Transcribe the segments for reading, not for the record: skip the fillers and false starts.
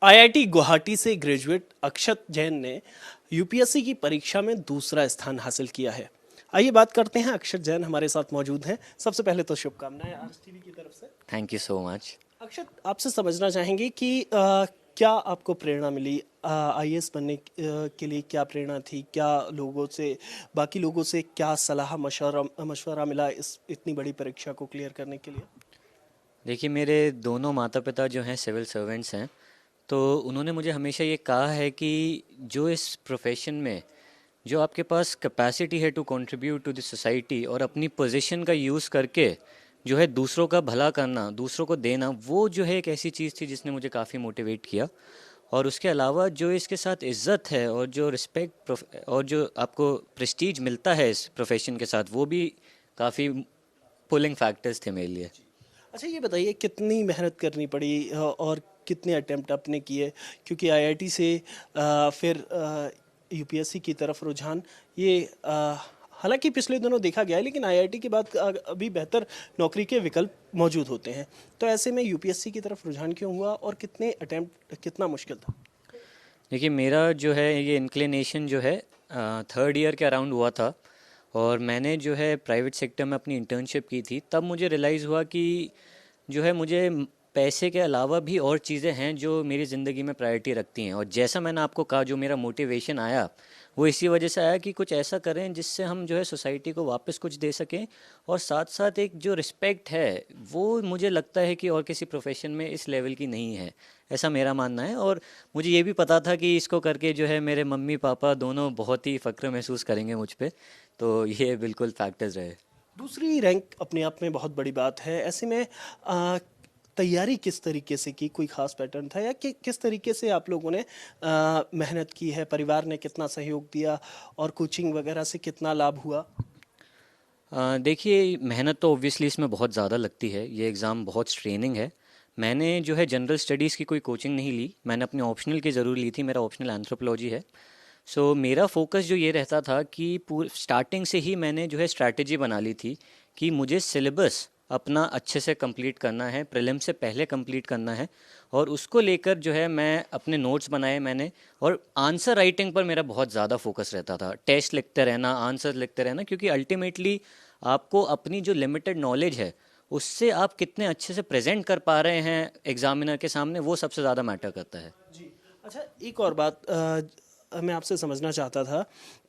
IIT Guwahati से graduate अक्षत जैन ने UPSC की परीक्षा में दूसरा स्थान हासिल किया है। आइए बात करते हैं, अक्षत जैन हमारे साथ मौजूद हैं। सबसे पहले तो शुभकामनाएं आरएस टीवी की तरफ से। Thank you so much. Akshat, आपसे समझना चाहेंगे कि क्या आपको प्रेरणा मिली आईएएस बनने के लिए? क्या प्रेरणा थी? क्या लोगों से, बाकी लोगों से क्या सलाह मशवरा मशवरा मिला इस इतनी बड़ी परीक्षा को क्लियर करने के लिए? देखिए, मेरे दोनों माता पिता जो हैं सिविल सर्वेंट्स हैं, तो उन्होंने मुझे हमेशा ये कहा है कि जो इस प्रोफेशन में जो आपके पास कैपेसिटी है to contribute to the society और अपनी पोजीशन का यूज़ करके जो है दूसरों का भला करना, दूसरों को देना, वो जो है एक ऐसी चीज़ थी जिसने मुझे काफ़ी मोटिवेट किया। और उसके अलावा जो इसके साथ इज़्ज़त है और जो रिस्पेक्ट और जो आपको प्रेस्टीज मिलता है इस प्रोफेशन के साथ, वो भी काफ़ी पुलिंग फैक्टर्स थे मेरे लिए। अच्छा, ये बताइए कितनी मेहनत करनी पड़ी और कितने अटेम्प्ट आपने किए? क्योंकि आईआईटी से फिर यूपीएससी की तरफ रुझान, ये हालांकि पिछले दिनों देखा गया है, लेकिन आईआईटी के बाद अभी बेहतर नौकरी के विकल्प मौजूद होते हैं। तो ऐसे में यूपीएससी की तरफ रुझान क्यों हुआ और कितने अटेम्प्ट, कितना मुश्किल था? देखिए, मेरा जो है ये इंक्लिनेशन जो है थर्ड ईयर के अराउंड हुआ था, और मैंने जो है प्राइवेट सेक्टर में अपनी इंटर्नशिप की थी। तब मुझे रियलाइज़ हुआ कि जो है मुझे पैसे के अलावा भी और चीज़ें हैं जो मेरी ज़िंदगी में प्रायोरिटी रखती हैं। और जैसा मैंने आपको कहा, जो मेरा मोटिवेशन आया वो इसी वजह से आया कि कुछ ऐसा करें जिससे हम जो है सोसाइटी को वापस कुछ दे सकें, और साथ साथ एक जो रिस्पेक्ट है वो मुझे लगता है कि और किसी प्रोफेशन में इस लेवल की नहीं है, ऐसा मेरा मानना है। और मुझे ये भी पता था कि इसको करके जो है मेरे मम्मी पापा दोनों बहुत ही फ़ख्र महसूस करेंगे मुझ पे, तो ये बिल्कुल फैक्टर्स रहे। दूसरी रैंक अपने आप में बहुत बड़ी बात है। ऐसे में तैयारी किस तरीके से की? कोई खास पैटर्न था या किस तरीके से आप लोगों ने मेहनत की है? परिवार ने कितना सहयोग दिया और कोचिंग वगैरह से कितना लाभ हुआ? देखिए, मेहनत तो ऑब्वियसली इसमें बहुत ज़्यादा लगती है, ये एग्ज़ाम बहुत स्ट्रेनिंग है। मैंने जो है जनरल स्टडीज़ की कोई कोचिंग नहीं ली, मैंने अपने ऑप्शनल की ज़रूर ली थी। मेरा ऑप्शनल एंथ्रोपोलॉजी है। सो मेरा फोकस जो ये रहता था कि पूर स्टार्टिंग से ही मैंने जो है स्ट्रैटेजी बना ली थी कि मुझे सिलेबस अपना अच्छे से कंप्लीट करना है, प्रीलिम से पहले कंप्लीट करना है। और उसको लेकर जो है मैं अपने नोट्स बनाए मैंने, और आंसर राइटिंग पर मेरा बहुत ज़्यादा फोकस रहता था। टेस्ट लिखते रहना, आंसर लिखते रहना, क्योंकि अल्टीमेटली आपको अपनी जो लिमिटेड नॉलेज है उससे आप कितने अच्छे से प्रेजेंट कर पा रहे हैं एग्जामिनर के सामने, वो सबसे ज़्यादा मैटर करता है। जी। अच्छा, एक और बात मैं आपसे समझना चाहता था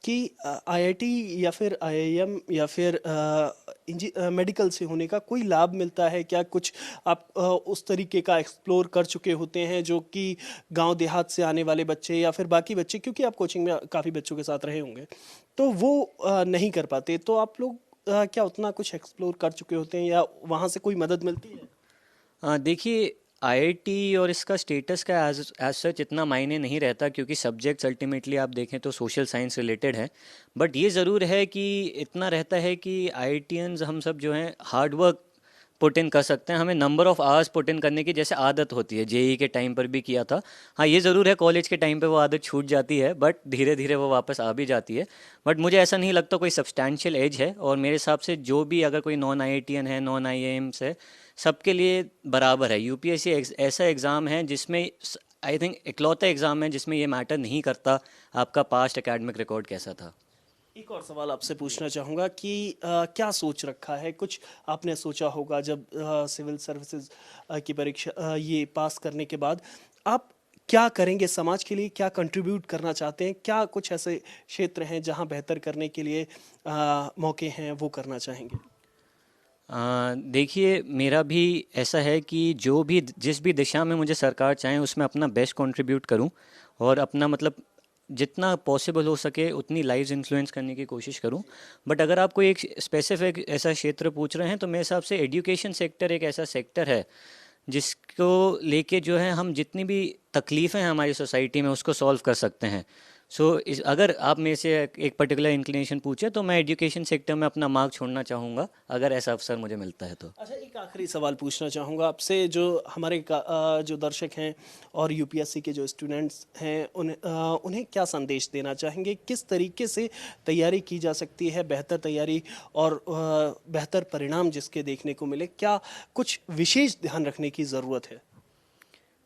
कि आईआईटी या फिर आईआईएम या फिर मेडिकल से होने का कोई लाभ मिलता है क्या? कुछ आप उस तरीके का एक्सप्लोर कर चुके होते हैं जो कि गांव देहात से आने वाले बच्चे या फिर बाकी बच्चे, क्योंकि आप कोचिंग में काफ़ी बच्चों के साथ रहे होंगे, तो वो नहीं कर पाते। तो आप लोग क्या उतना कुछ एक्सप्लोर कर चुके होते हैं या वहाँ से कोई मदद मिलती है? देखिए, आईआईटी और इसका स्टेटस का एज एज सच इतना मायने नहीं रहता, क्योंकि सब्जेक्ट्स अल्टीमेटली आप देखें तो सोशल साइंस रिलेटेड है। बट ये ज़रूर है कि इतना रहता है कि आईआईटियंस हम सब जो हैं हार्ड वर्क पुट इन कर सकते हैं। हमें number of hours put in करने की जैसे आदत होती है, जेई के टाइम पर भी किया था। हाँ, ये ज़रूर है कॉलेज के टाइम पे वो आदत छूट जाती है, बट धीरे धीरे वो वापस आ भी जाती है। बट मुझे ऐसा नहीं लगता कोई सब्सटैंशियल एज है, और मेरे हिसाब से जो भी अगर कोई नॉन आईआईटियन है, नॉन आईआईएम्स है, सबके लिए बराबर है। यूपीएससी ऐसा एग्ज़ाम है जिसमें आई थिंक इकलौता एग्ज़ाम है जिसमें ये मैटर नहीं करता आपका पास्ट एकेडमिक रिकॉर्ड कैसा था। एक और सवाल आपसे पूछना चाहूँगा कि क्या सोच रखा है? कुछ आपने सोचा होगा जब सिविल सर्विसेज की परीक्षा ये पास करने के बाद आप क्या करेंगे समाज के लिए? क्या कंट्रीब्यूट करना चाहते हैं? क्या कुछ ऐसे क्षेत्र हैं जहाँ बेहतर करने के लिए मौके हैं, वो करना चाहेंगे? देखिए, मेरा भी ऐसा है कि जो भी जिस भी दिशा में मुझे सरकार चाहे उसमें अपना बेस्ट कंट्रीब्यूट करूं, और अपना मतलब जितना पॉसिबल हो सके उतनी लाइव्स इन्फ्लुएंस करने की कोशिश करूं। बट अगर आप कोई एक स्पेसिफिक ऐसा क्षेत्र पूछ रहे हैं, तो मेरे हिसाब से एजुकेशन सेक्टर एक ऐसा सेक्टर है जिसको लेके जो है हम जितनी भी तकलीफ़ें हैं हमारी सोसाइटी में उसको सॉल्व कर सकते हैं। सो इस अगर आप मेरे से एक पर्टिकुलर इंक्लिनेशन पूछे, तो मैं एजुकेशन सेक्टर में अपना मार्क छोड़ना चाहूँगा अगर ऐसा अवसर मुझे मिलता है तो। अच्छा, एक आखिरी सवाल पूछना चाहूँगा आपसे। जो हमारे जो दर्शक हैं और यूपीएससी के जो स्टूडेंट्स हैं, उन्हें क्या संदेश देना चाहेंगे? किस तरीके से तैयारी की जा सकती है, बेहतर तैयारी और बेहतर परिणाम जिसके देखने को मिले? क्या कुछ विशेष ध्यान रखने की ज़रूरत है?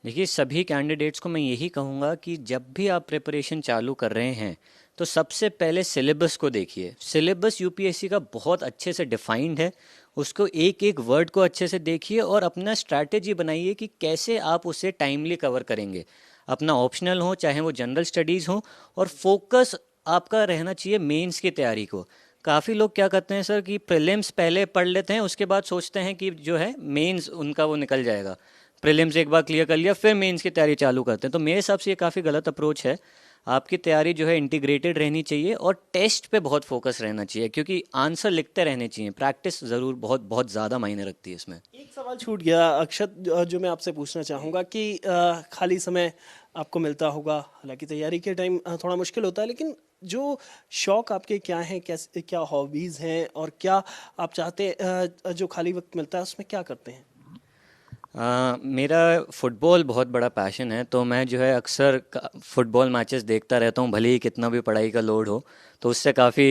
देखिए सभी कैंडिडेट्स को मैं यही कहूँगा कि जब भी आप प्रिपरेशन चालू कर रहे हैं तो सबसे पहले सिलेबस को देखिए। सिलेबस यूपीएससी का बहुत अच्छे से डिफाइंड है, उसको एक एक वर्ड को अच्छे से देखिए और अपना स्ट्रैटेजी बनाइए कि कैसे आप उसे टाइमली कवर करेंगे। अपना ऑप्शनल हो चाहे वो जनरल स्टडीज़ हो, और फोकस आपका रहना चाहिए मेंस की तैयारी को। काफ़ी लोग क्या करते हैं सर कि प्रीलिम्स पहले पढ़ लेते हैं, उसके बाद सोचते हैं कि जो है मेंस उनका वो निकल जाएगा। प्रीलिम्स एक बार क्लियर कर लिया फिर मेंस की तैयारी चालू करते हैं, तो मेरे हिसाब से ये काफ़ी गलत अप्रोच है। आपकी तैयारी जो है इंटीग्रेटेड रहनी चाहिए और टेस्ट पे बहुत फोकस रहना चाहिए, क्योंकि आंसर लिखते रहने चाहिए। प्रैक्टिस ज़रूर बहुत बहुत ज़्यादा मायने रखती है इसमें। एक सवाल छूट गया अक्षत, जो मैं आपसे पूछना चाहूँगा कि खाली समय आपको मिलता होगा, हालांकि तैयारी के टाइम थोड़ा मुश्किल होता है, लेकिन जो शौक आपके क्या हैं, कैसे क्या हॉबीज़ हैं, और क्या आप चाहते जो खाली वक्त मिलता है उसमें क्या करते हैं? मेरा फुटबॉल बहुत बड़ा पैशन है, तो मैं जो है अक्सर फुटबॉल मैचेस देखता रहता हूँ, भले ही कितना भी पढ़ाई का लोड हो। तो उससे काफ़ी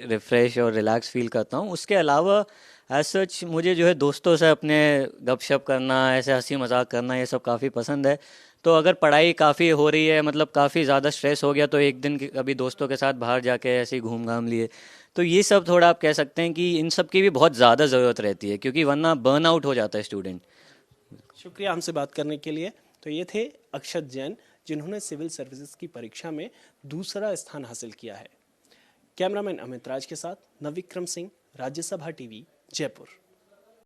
रिफ़्रेश और रिलैक्स फील करता हूँ। उसके अलावा एज सच मुझे जो है दोस्तों से अपने गपशप करना, ऐसे हंसी मजाक करना, ये सब काफ़ी पसंद है। तो अगर पढ़ाई काफ़ी हो रही है, मतलब काफ़ी ज़्यादा स्ट्रेस हो गया, तो एक दिन कभी दोस्तों के साथ बाहर जाके ऐसे ही घूम घाम लिए। तो ये सब थोड़ा आप कह सकते हैं कि इन सब की भी बहुत ज़्यादा ज़रूरत रहती है, क्योंकि वरना बर्न आउट हो जाता है स्टूडेंट। शुक्रिया हमसे बात करने के लिए। तो ये थे अक्षत जैन, जिन्होंने सिविल सर्विसेज की परीक्षा में दूसरा स्थान हासिल किया है। कैमरामैन अमित राज के साथ नवविक्रम सिंह, राज्यसभा टीवी, जयपुर।